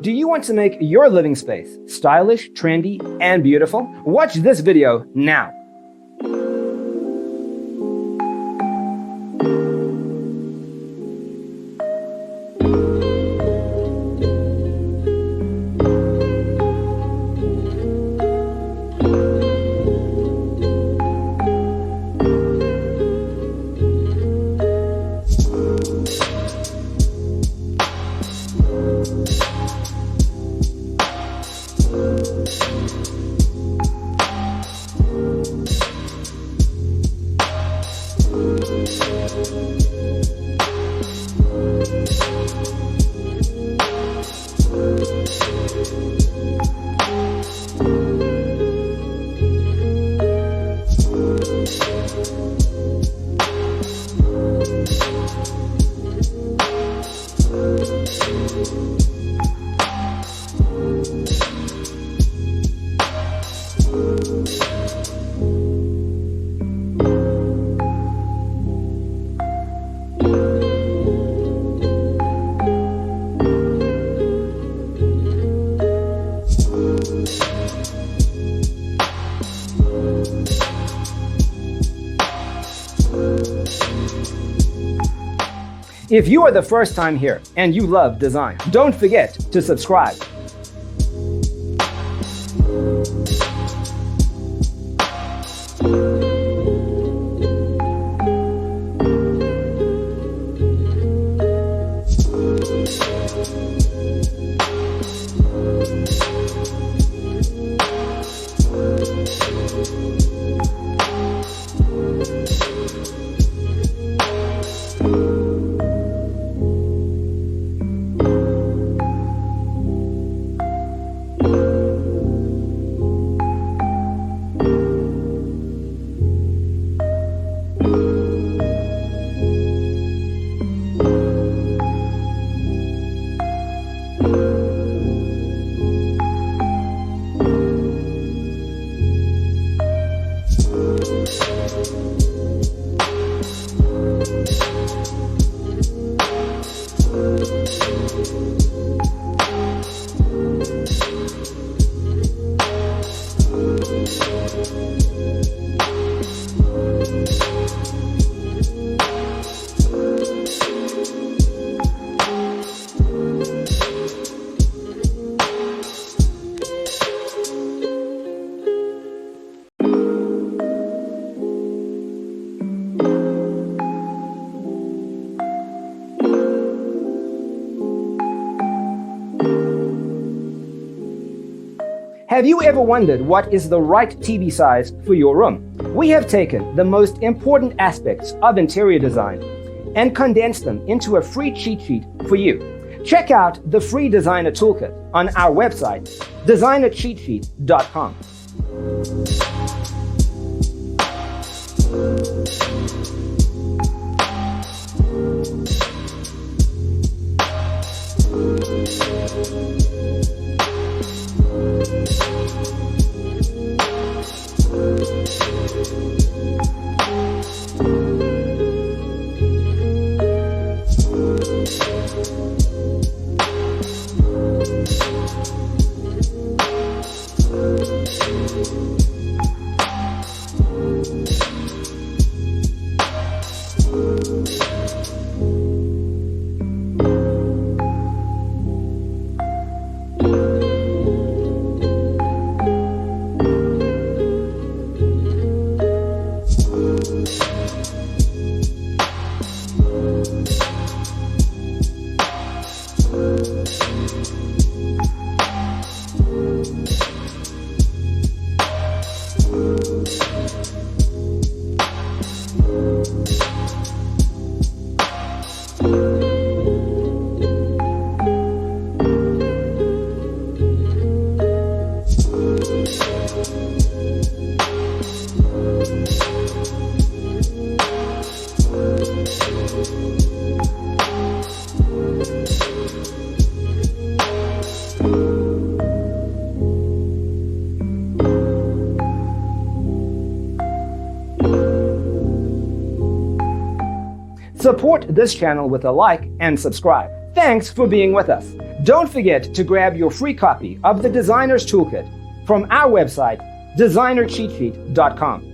Do you want to make your living space stylish, trendy, and beautiful? Watch this video now. If you are the first time here and you love design, don't forget to subscribe. Have you ever wondered what is the right TV size for your room? We have taken the most important aspects of interior design and condensed them into a free cheat sheet for you. Check out the free designer toolkit on our website, designercheatsheet.com. Support this channel with a like and subscribe. Thanks for being with us. Don't forget to grab your free copy of the Designer's Toolkit from our website, designercheatsheet.com.